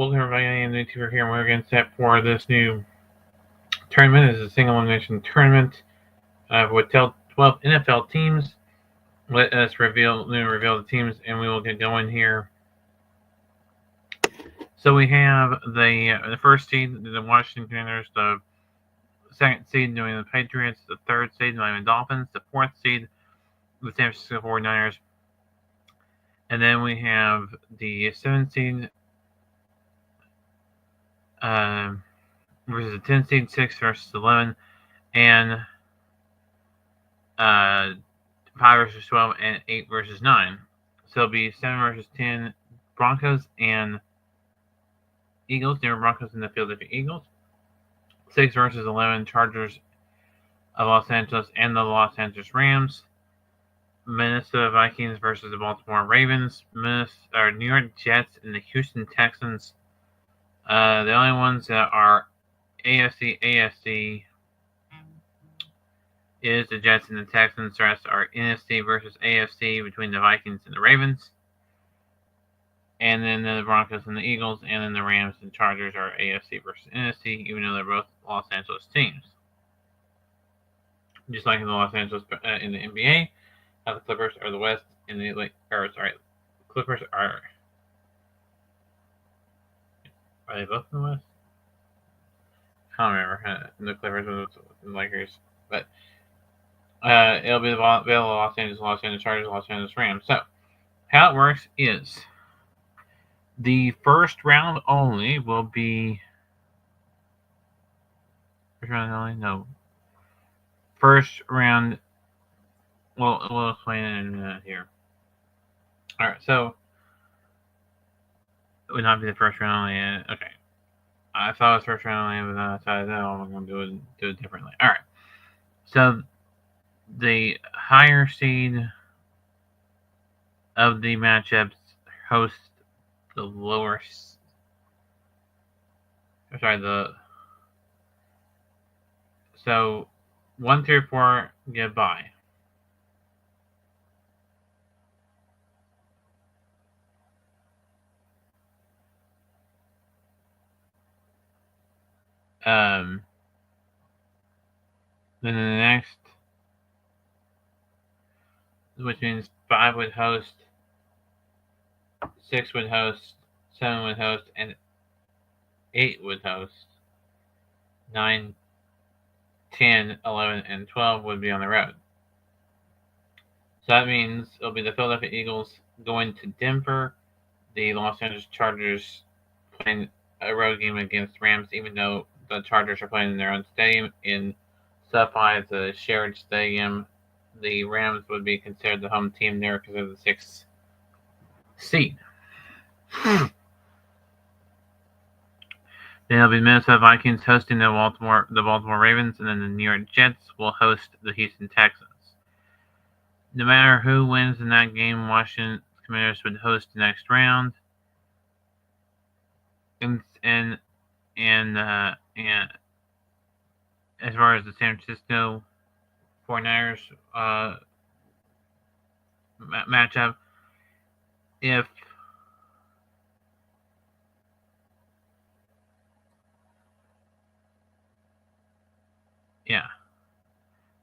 Welcome everybody, I am YouTuber here, and we're getting set for this new tournament. It's a single elimination tournament with 12 NFL teams. Let us reveal the teams, and we will get going here. So we have the first seed, the Washington Commanders, the second seed, New England Patriots, the third seed, the Miami Dolphins, the fourth seed, the San Francisco 49ers, and then we have the seventh seed versus the 10 seed, 6 versus 11, and 5 versus 12, and 8 versus 9. So it'll be 7 versus 10 Broncos and Eagles, Denver Broncos and the Philadelphia Eagles. 6 versus 11 Chargers of Los Angeles and the Los Angeles Rams. Minnesota Vikings versus the Baltimore Ravens. New York Jets and the Houston Texans. The only ones that are AFC is the Jets and the Texans. The rest are NFC versus AFC between the Vikings and the Ravens. And then the Broncos and the Eagles, and then the Rams and Chargers are AFC versus NFC, even though they're both Los Angeles teams. Just like in the Los Angeles in the NBA, the Clippers are the West, and Clippers are they both in the West? I don't remember. The Clippers and the Lakers, but it'll be the Los Angeles Chargers, Los Angeles Rams. So how it works is the first round only will be first round. We'll explain it in a minute here. All right, so it would not be the first round only. Okay, I thought it was first round only, but then I decided no, I'm going to do it differently. All right, so the higher seed of the matchups host the lower. So 1 through 4 get by. Then the next, which means 5 would host, 6 would host, 7 would host, and 8 would host. 9, 10, 11, and 12 would be on the road. So that means it'll be the Philadelphia Eagles going to Denver, the Los Angeles Chargers playing a road game against Rams, even though the Chargers are playing in their own stadium in SoFi, the shared stadium. The Rams would be considered the home team there because of the 6th seed. Then it'll be Minnesota Vikings hosting the Baltimore Ravens, and then the New York Jets will host the Houston Texans. No matter who wins in that game, Washington Commanders would host the next round. And as far as the San Francisco 49ers matchup, if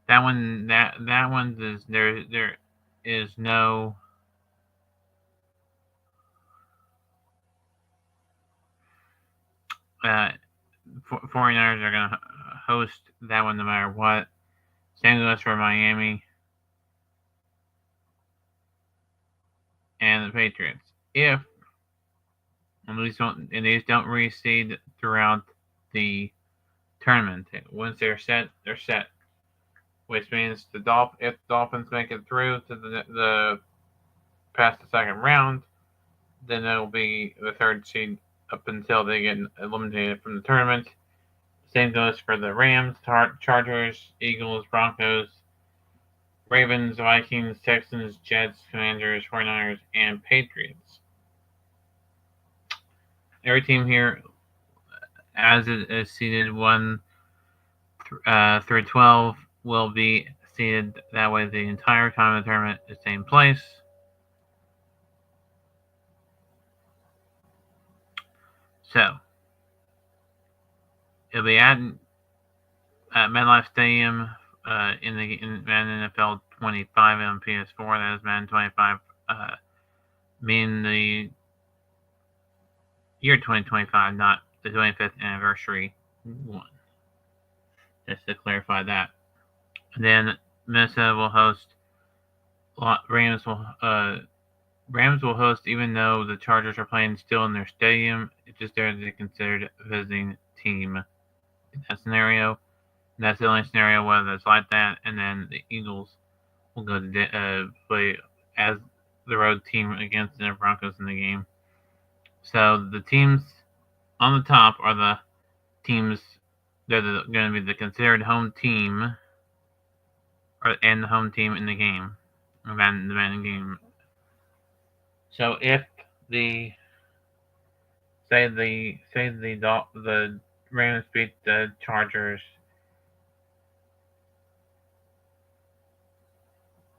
that one is there is no uh 49ers are going to host that one no matter what. Same goes for Miami and the Patriots. If these don't reseed throughout the tournament, once they're set, they're set. Which means if the Dolphins make it through to the past the second round, then it'll be the third seed up until they get eliminated from the tournament. Same goes for the Rams, Chargers, Eagles, Broncos, Ravens, Vikings, Texans, Jets, Commanders, 49ers, and Patriots. Every team here, as it is seeded 1 through 12, will be seeded that way the entire time of the tournament is taking place. So it'll be at MetLife Stadium in Madden NFL 25 on PS4. That is Madden 25, meaning the year 2025, not the 25th anniversary one. Just to clarify that. And then Minnesota will host Rams will host, even though the Chargers are playing still in their stadium. It's just they're considered a visiting team in that scenario. And that's the only scenario where that's like that. And then the Eagles will go to play as the road team against the Broncos in the game. So the teams on the top are the teams that are going to be the considered home team, and the home team in the game, the Madden game. So if the the Rams beat the Chargers,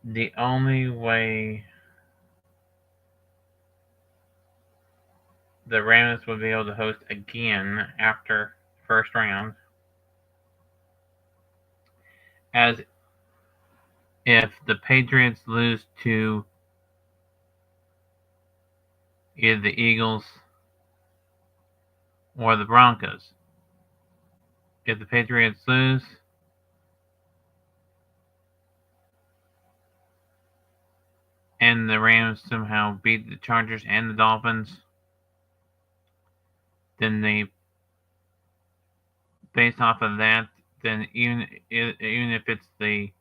the only way the Rams would be able to host again after first round, as if the Patriots lose to either the Eagles or the Broncos. If the Patriots lose, and the Rams somehow beat the Chargers and the Dolphins, then based off of that, then even if it's the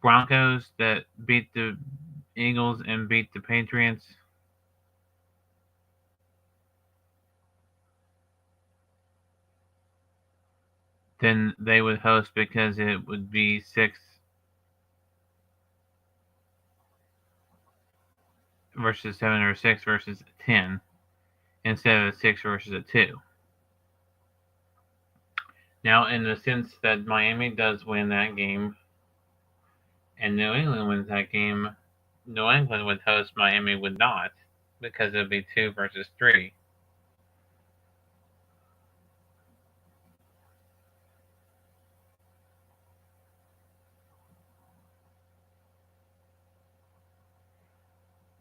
Broncos that beat the Eagles and beat the Patriots, then they would host because it would be 6 versus 7 or 6 versus 10 instead of a 6 versus a 2. Now, in the sense that Miami does win that game and New England wins that game, New England would host, Miami would not, because it would be 2 versus 3.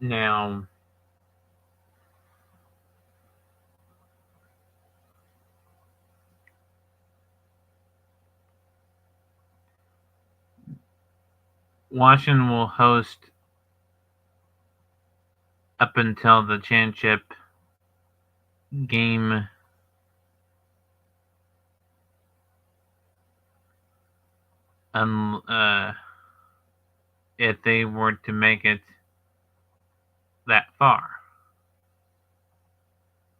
Now, Washington will host up until the championship game if they were to make it that far,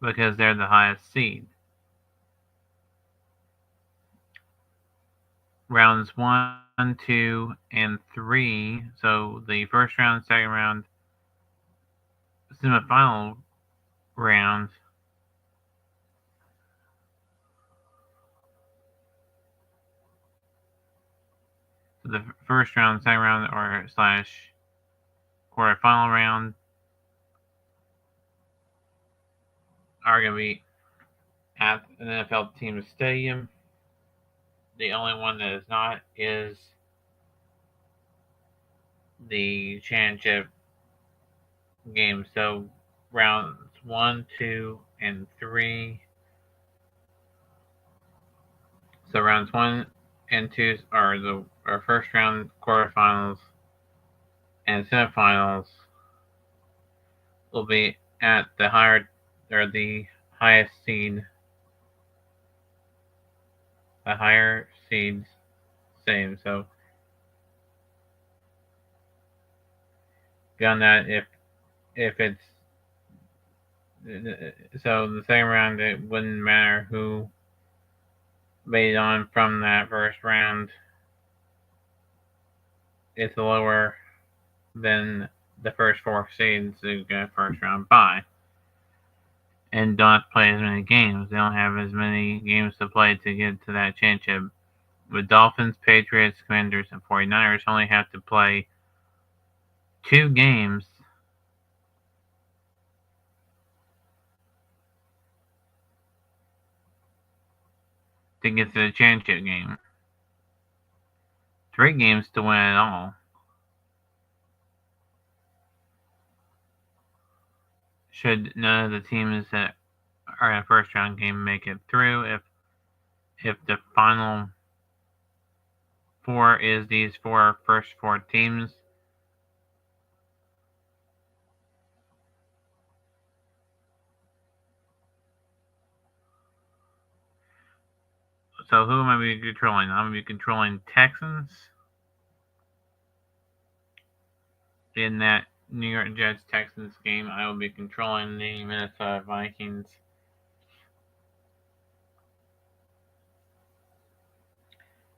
because they're the highest seed. Rounds 1, 2, and 3. So the first round, second round, semifinal rounds. So the first round, second round, or slash quarterfinal round are going to be at an NFL team stadium. The only one that is not is the championship game. So rounds 1, 2, and 3. So rounds 1 and 2 are our first round quarterfinals, and semifinals will be at the highest seed, the higher seeds same. So beyond that, if it's so the second round, it wouldn't matter who made on from that first round. It's lower than the first 4 seeds who get first round bye, and don't have to play as many games. They don't have as many games to play to get to that championship. With Dolphins, Patriots, Commanders, and 49ers only have to play 2 games to get to the championship game. 3 games to win it all. Should none of the teams that are in the first round game make it through, if the final 4 is these first 4 teams, so who am I going to be controlling? I'm going to be controlling Texans in that New York Jets Texans game. I will be controlling the Minnesota Vikings.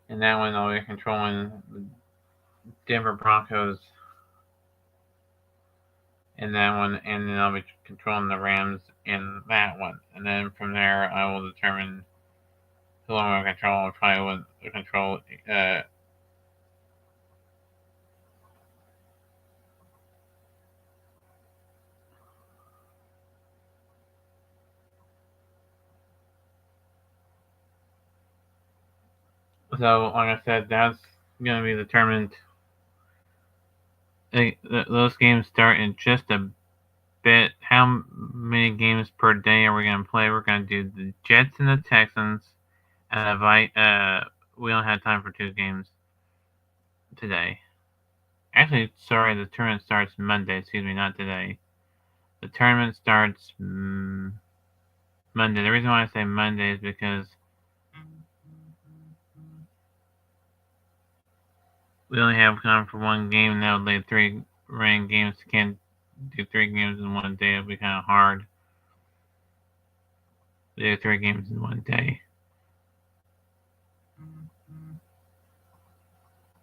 In that one, I'll be controlling the Denver Broncos in that one, and then I'll be controlling the Rams in that one. And then from there, I will determine who I'm going to control. I'll probably want to control so, like I said, that's going to be determined. Those games start in just a bit. How many games per day are we going to play? We're going to do the Jets and the Texans. And we don't have time for 2 games today. Actually, sorry, the tournament starts Monday. Excuse me, not today. The tournament starts Monday. The reason why I say Monday is because we only have time for 1 game, and that would leave 3 remaining games. Can't do 3 games in 1 day. It'll be kind of hard to do 3 games in 1 day.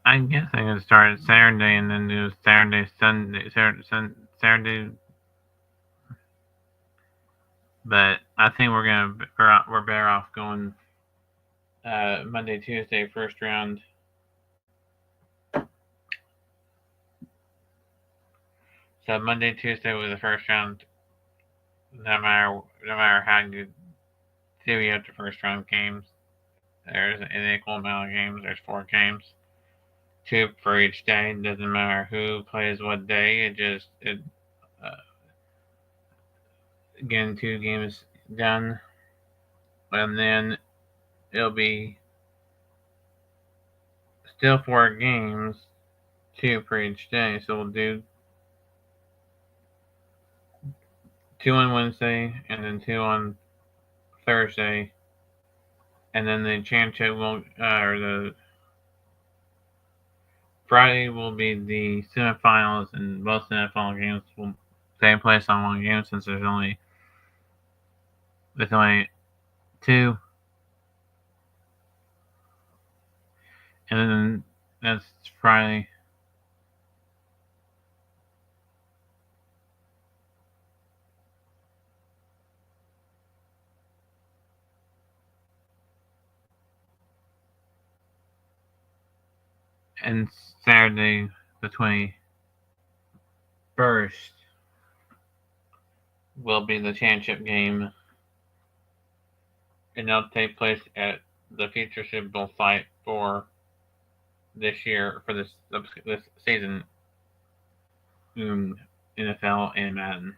I guess I'm going to start Saturday and then do Saturday, Sunday, Saturday. But I think we're better off going Monday, Tuesday, first round. So Monday, Tuesday was the first round. No matter how you divvy up the first round games, there's an equal amount of games. There's 4 games, 2 for each day. It doesn't matter who plays what day. Getting 2 games done, and then it'll be still 4 games, 2 for each day. So we'll do 2 on Wednesday and then 2 on Thursday, and then the championship will or the Friday will be the semifinals, and both semifinal games will take place on 1 game since there's only 2, and then that's Friday. And Saturday, the 21st, will be the championship game, and that'll take place at the future Super Bowl fight for this year, for this season, NFL and Madden.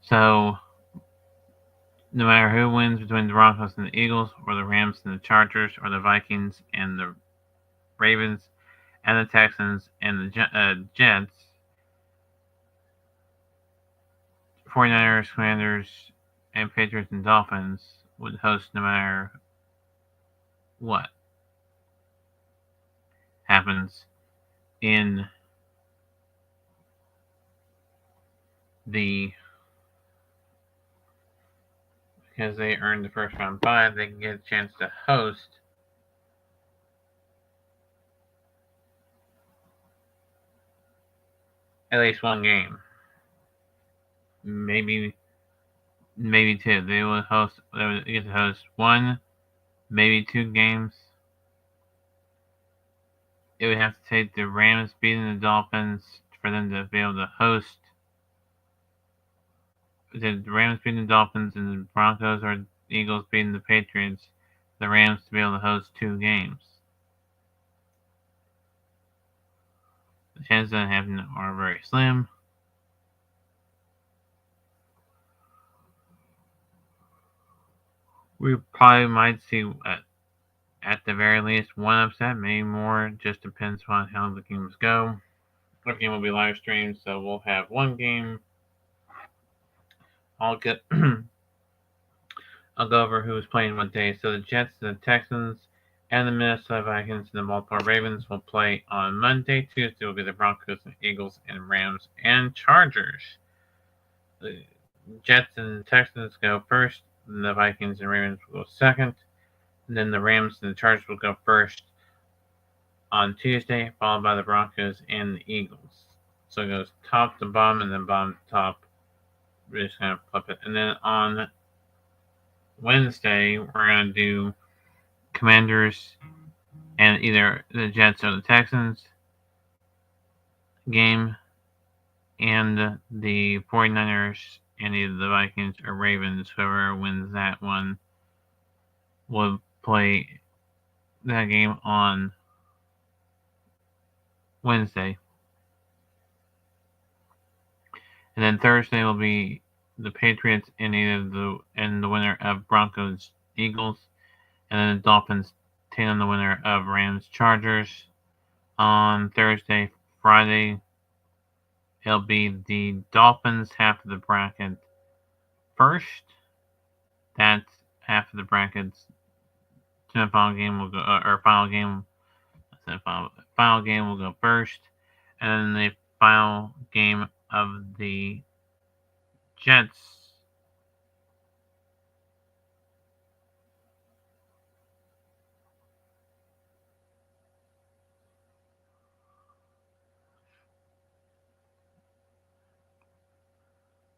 So, no matter who wins between the Broncos and the Eagles, or the Rams and the Chargers, or the Vikings and the Ravens, and the Texans and the Jets, 49ers, Commanders, and Patriots and Dolphins would host no matter what happens in because they earned the first round bye, they can get a chance to host at least 1 game. Maybe 2. They would get to host 1, maybe 2 games. It would have to take the Rams beating the Dolphins for them to be able to host. The Rams beating the Dolphins and the Broncos, or Eagles beating the Patriots, the Rams to be able to host 2 games. The chances of that happening are very slim. We probably might see, at the very least, one upset, maybe more. Just depends on how the games go. Our game will be live streamed, so we'll have one game. I'll go over who's playing what day. So the Jets, the Texans, and the Minnesota Vikings and the Baltimore Ravens will play on Monday. Tuesday will be the Broncos and Eagles and Rams and Chargers. The Jets and Texans go first, and the Vikings and Ravens will go second. And then the Rams and the Chargers will go first on Tuesday, followed by the Broncos and the Eagles. So it goes top to bottom and then bottom to top. We're just going to flip it. And then on Wednesday, we're going to do Commanders and either the Jets or the Texans game, and the 49ers and either the Vikings or Ravens. Whoever wins that one will play that game on Wednesday. And then Thursday will be the Patriots and the winner of Broncos Eagles, and then the Dolphins take on the winner of Rams Chargers. On Thursday, Friday, it'll be the Dolphins half of the bracket first. That's half of the bracket's semifinal game will go, or final game. Final game will go first, and then the final game of the Jets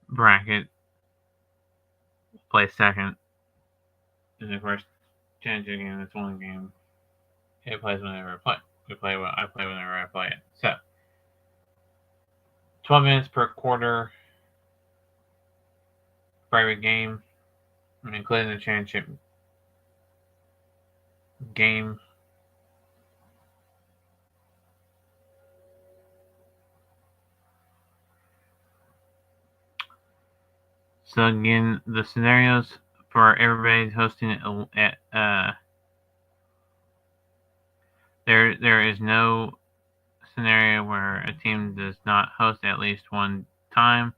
bracket play second. And of course, championship game is one game. It plays whenever I play. I play whenever I play it. So 12 minutes per quarter for every game, including the championship game. So again, the scenarios for everybody hosting at there is no scenario where a team does not host at least one time.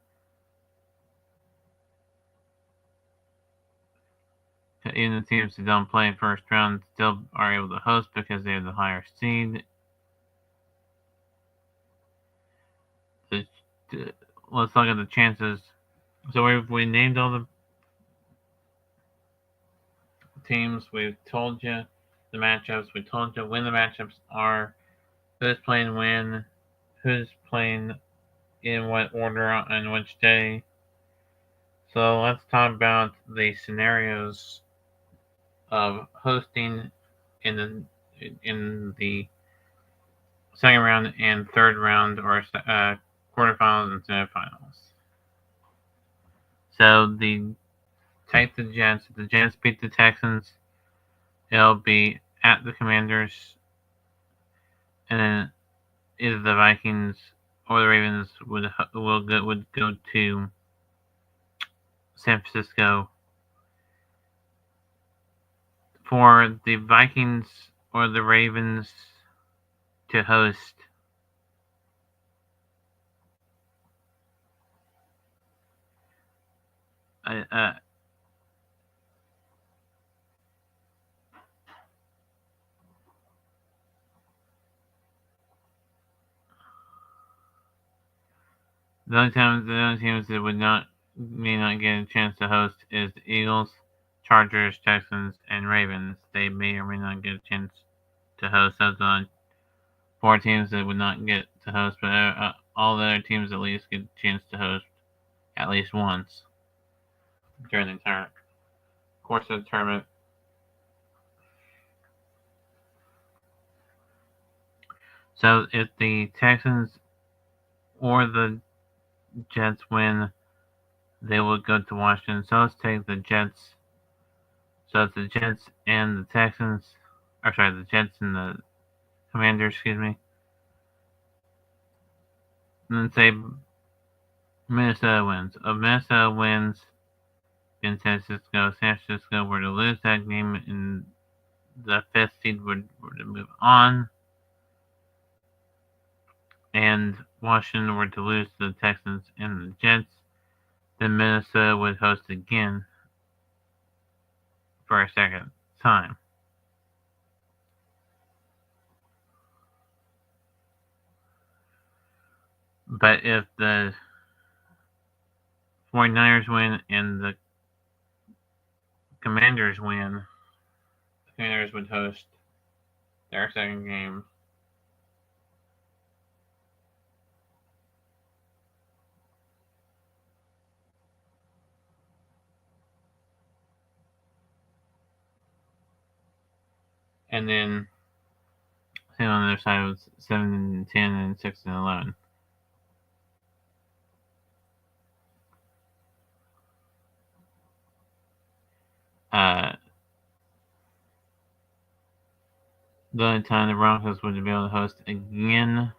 Even the teams that don't play in first round still are able to host because they have the higher seed. Let's look at the chances. So we named all the teams. We've told you the matchups. We told you when the matchups are, who's playing when, who's playing in what order and which day. So let's talk about the scenarios of hosting in the second round and third round, or quarterfinals and semifinals. So take the Jets. If the Jets beat the Texans, it'll be at the Commanders, and then either the Vikings or the Ravens would go to San Francisco. For the Vikings or the Ravens to host, the only teams that may not get a chance to host is the Eagles, Chargers, Texans, and Ravens. They may or may not get a chance to host. Those are 4 teams that would not get to host, but all the other teams at least get a chance to host at least once during the entire course of the tournament. So if the Texans or the Jets win, they will go to Washington. So let's take the Jets So it's the Jets and the Texans, or sorry, the Jets and the Commanders, excuse me. And then say Minnesota wins. If Minnesota wins, then San Francisco were to lose that game, and the fifth seed were to move on, and Washington were to lose to the Texans and the Jets, then Minnesota would host again for a second time. But if the 49ers win and the Commanders win, the Commanders would host their second game. And then on the other side was 7-10 and 6-11. The only time the Broncos would be able to host again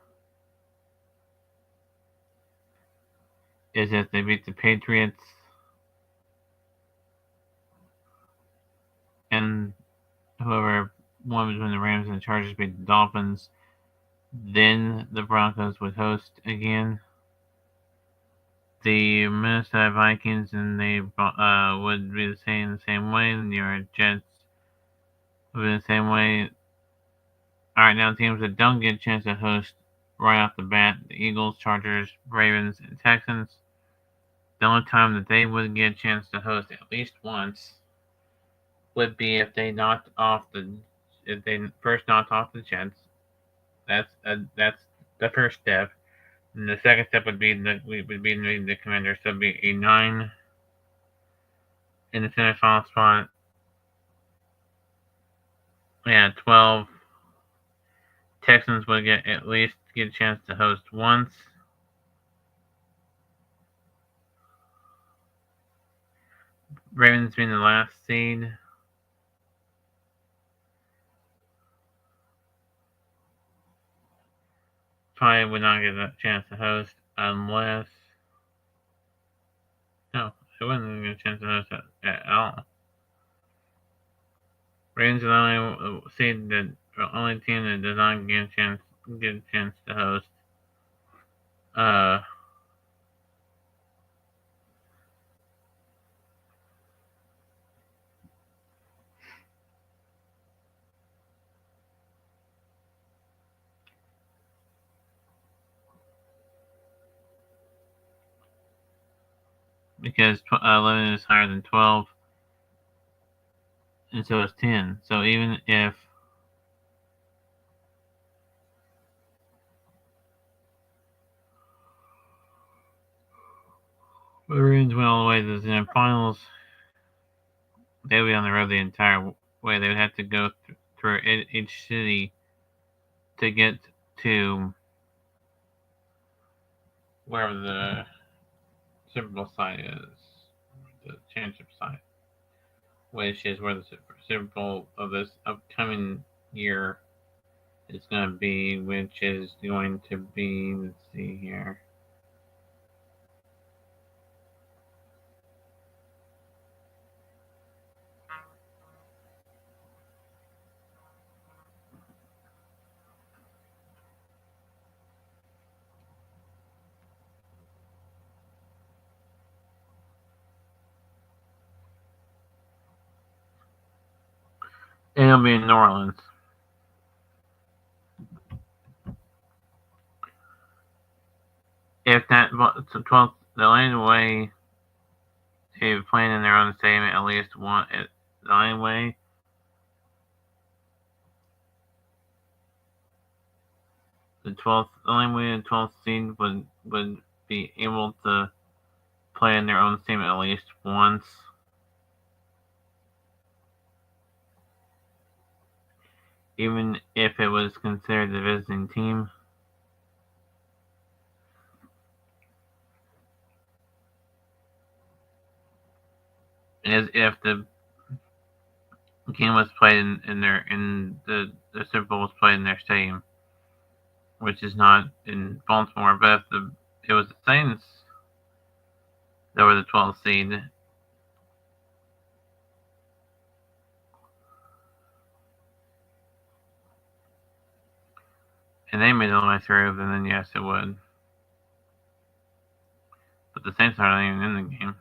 is if they beat the Patriots and whoever won between the Rams and the Chargers beat the Dolphins. Then the Broncos would host again. The Minnesota Vikings and they would be the same way. The New York Jets would be the same way. All right, now teams that don't get a chance to host right off the bat: the Eagles, Chargers, Ravens, and Texans. The only time that they would get a chance to host at least once would be if they first knocked off the Jets. That's the first step. And the second step would be the Commanders. So it'd be a 9 in the semifinal spot. Yeah, 12. Texans would at least get a chance to host once. Ravens being the last seed. Probably would not get a chance to host unless. No, they wouldn't get a chance to host at all. Ravens are the only team that does not get a chance to host. Because 11 is higher than 12, and so is 10. So even if the Ravens went all the way to the semifinals, they would be on the road the entire way. They would have to go through each city to get to wherever the Super Bowl site is, the championship site, which is where the Super Bowl of this upcoming year is going to be, which is going to be, let's see here. It'll be in New Orleans. If that 12th, the only way to playing in their own stadium at least one, the only way the 12th seed would be able to play in their own stadium at least once. Even if it was considered the visiting team. As if the game was played in the Super Bowl was played in their stadium, which is not in Baltimore. But if it was the Saints that were the 12th seed, and they made it all the way through, then yes, it would. But the Saints aren't even in the game.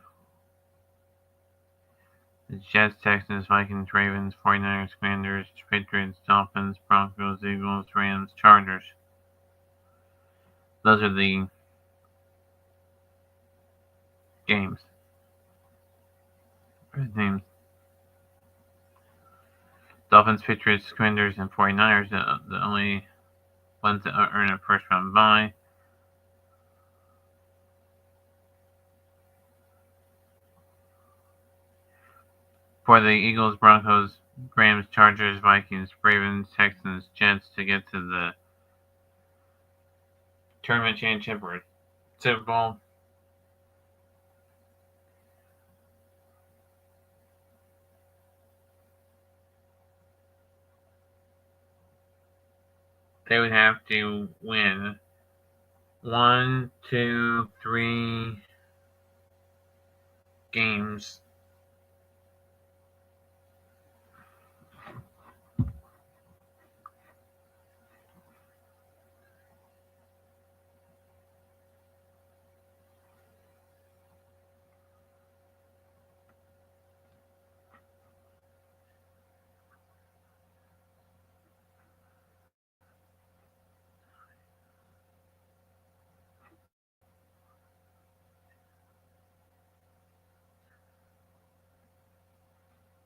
The Jets, Texans, Vikings, Ravens, 49ers, Commanders, Patriots, Dolphins, Broncos, Eagles, Rams, Chargers. Those are the games. Names. Dolphins, Patriots, Commanders, and 49ers, the only ones that earn a first round bye. For the Eagles, Broncos, Rams, Chargers, Vikings, Ravens, Texans, Jets to get to the tournament championship or Super Bowl, they would have to win 1, 2, 3 games.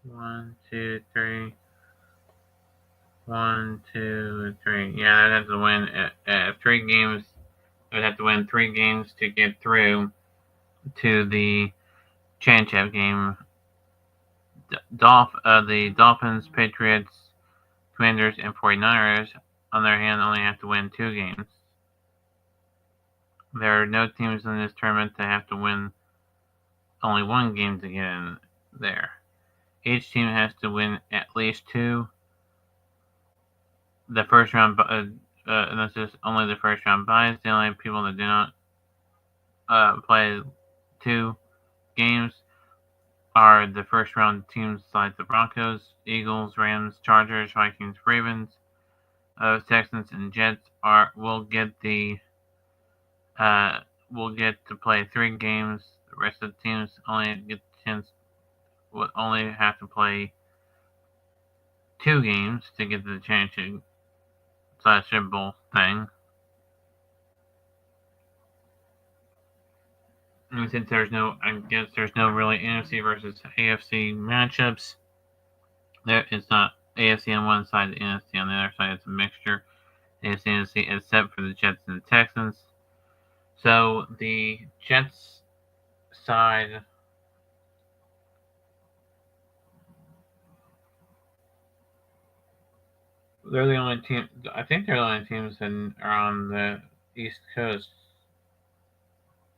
One, two, three. 1, 2, 3. Yeah, I'd have to win 3 games. I'd have to win 3 games to get through to the championship game. The Dolphins, Patriots, Commanders, and 49ers, on their hand, only have to win 2 games. There are no teams in this tournament that have to win only 1 game to get in there. Each team has to win at least 2. The first round, and that's just only the first round buys. The only people that do not play 2 games are the first round teams like the Broncos, Eagles, Rams, Chargers, Vikings, Ravens, Texans, and Jets will get to play 3 games. The rest of the teams will only have to play 2 games to get to the championship / Super Bowl thing. And since there's no really NFC versus AFC matchups, it's not AFC on one side, NFC on the other side. It's a mixture. AFC and NFC, except for the Jets and the Texans. So the Jets side, they're the only team. I think they're the only teams that are on the East Coast,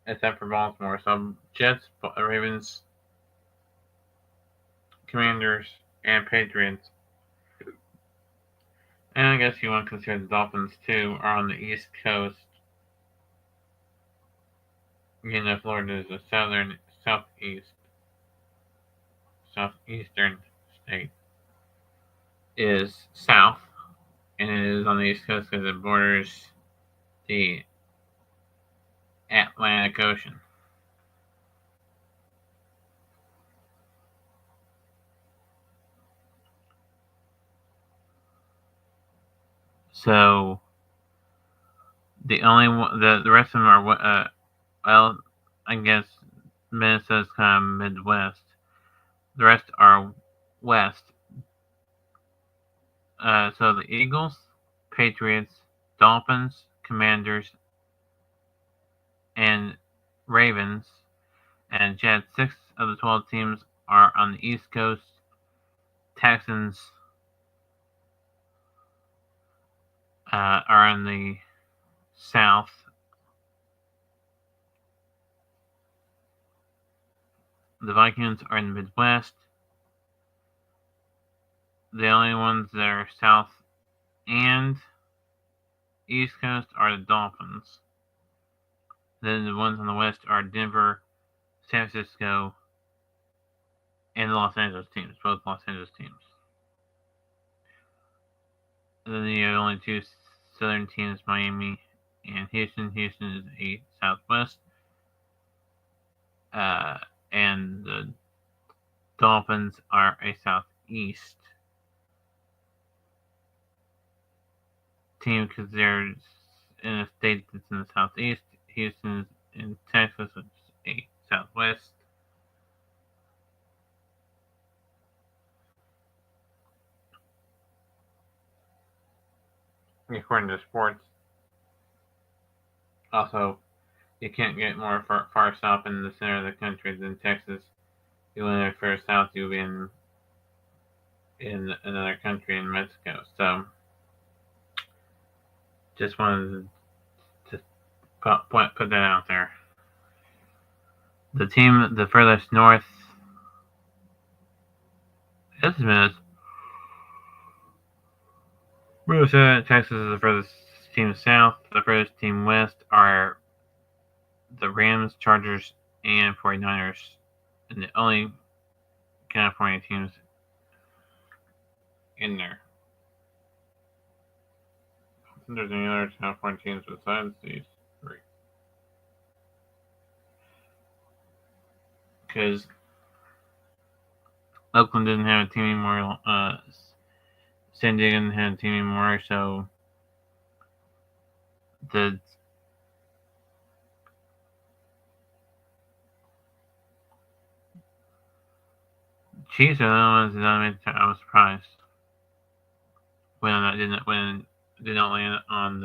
except for Baltimore. So Jets, Ravens, Commanders, and Patriots. And I guess you want to consider the Dolphins too are on the East Coast. You know, Florida is a southeastern state. Is south, and it is on the East Coast because it borders the Atlantic Ocean. So the rest of them are well, I guess Minnesota's kind of Midwest. The rest are West. So the Eagles, Patriots, Dolphins, Commanders, and Ravens, and Jets. 6 of the 12 teams are on the East Coast. Texans are in the South. The Vikings are in the Midwest. The only ones that are south and east coast are the Dolphins. Then the ones on the west are Denver, San Francisco, and the Los Angeles teams, both Los Angeles teams. And then the only two southern teams, Miami and Houston. Houston is a southwest, and the Dolphins are a southeast team because they're in a state that's in the southeast. Houston is in Texas, which is a southwest. According to sports, also, you can't get more far south in the center of the country than Texas. You went further south, you'll be in another country in Mexico. So, just wanted to put that out there. The team the furthest north estimates Texas is the furthest team south. The furthest team west are the Rams, Chargers, and 49ers. And the only California teams in there. There's any other California teams besides these three. Because Oakland didn't have a team anymore. San Diego didn't have a team anymore. So the Chiefs are the only ones that I was surprised when it did not land on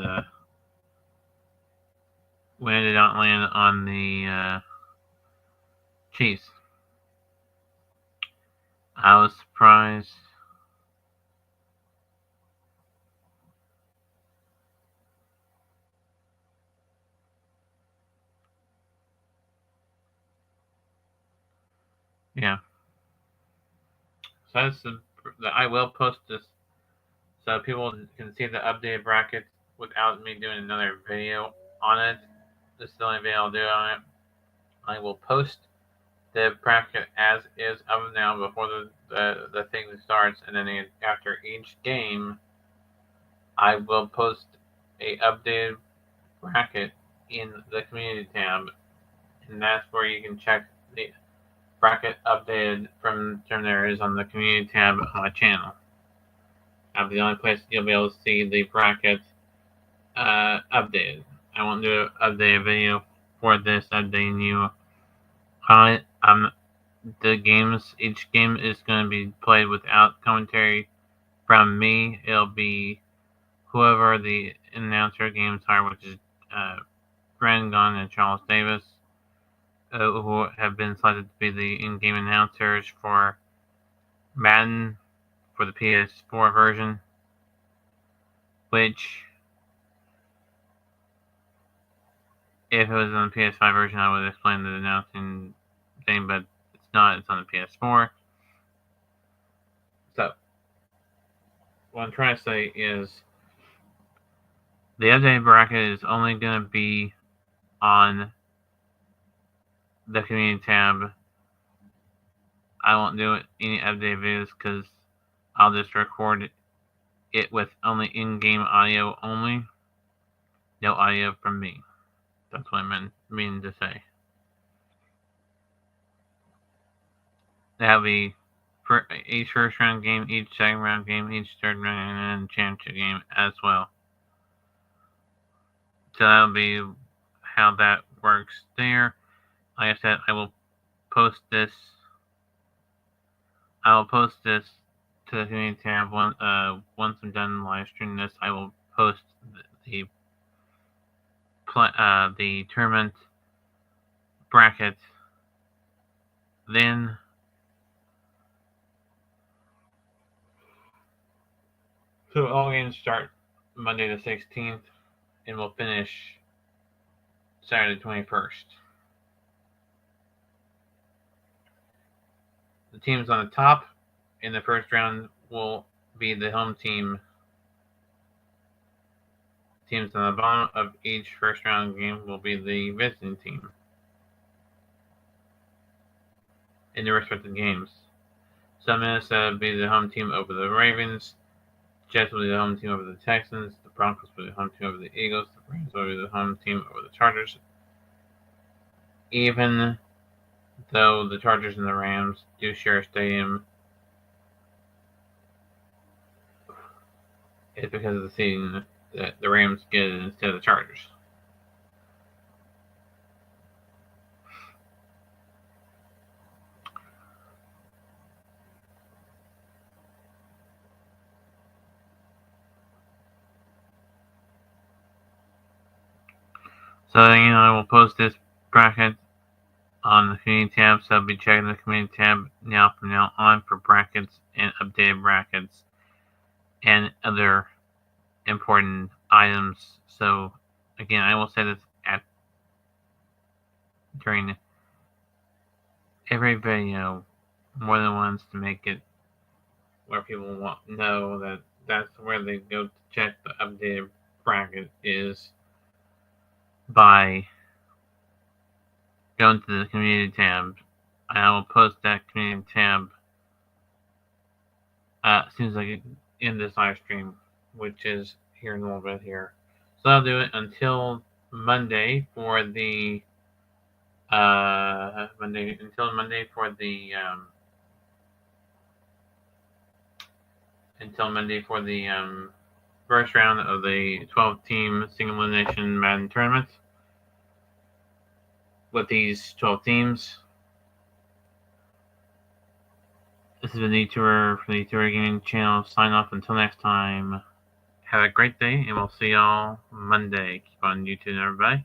the Chiefs. I was surprised. Yeah. So that's I will post this so people can see the updated brackets without me doing another video on it. This is the only video I'll do on it. I will post the bracket as is of now before the thing starts, and then after each game, I will post a updated bracket in the community tab, and that's where you can check the bracket updated from there is on the community tab on my channel. That's the only place you'll be able to see the bracket updated. I won't do an updated video for this updating you on it. The games, each game is going to be played without commentary from me. It'll be whoever the announcer games are, which is Brandon Gunn and Charles Davis, who have been selected to be the in-game announcers for Madden for the PS4 version, which, if it was on the PS5 version, I would explain the announcing thing, but it's not. It's on the PS4. So, what I'm trying to say is the updated bracket is only going to be on the community tab. I won't do any updated videos because I'll just record it with only in-game audio only. No audio from me. That's what I mean to say. That'll be for each first round game, each second round game, each third round, and then championship game as well. So that'll be how that works there. Like I said, I will post this. I will post this to the community tab once I'm done live streaming this. I will post the tournament bracket. Then so all games start Monday the 16th and will finish Saturday 21st. The teams on the top in the first round will be the home team. Teams on the bottom of each first round game will be the visiting team in their respective games. So Minnesota will be the home team over the Ravens. Jets will be the home team over the Texans. The Broncos will be the home team over the Eagles. The Rams will be the home team over the Chargers. Even though the Chargers and the Rams do share a stadium, it's because of the season that the Rams get it instead of the Chargers. So, I will post this bracket on the community tab, so I'll be checking the community tab now from now on for brackets and updated brackets and other important items. So, again, I will say this during every video more than once to make it where people know that that's where they go to check the updated bracket is by going to the community tab. I will post that community tab as soon as I get in this live stream, which is here in a little bit here. So I'll do it until Monday for the Monday for the first round of the 12-team single elimination Madden tournament. With these 12 teams, this has been the Tour from the Tour Gaming channel. Sign off until next time. Have a great day, and we'll see y'all Monday. Keep on YouTube, everybody.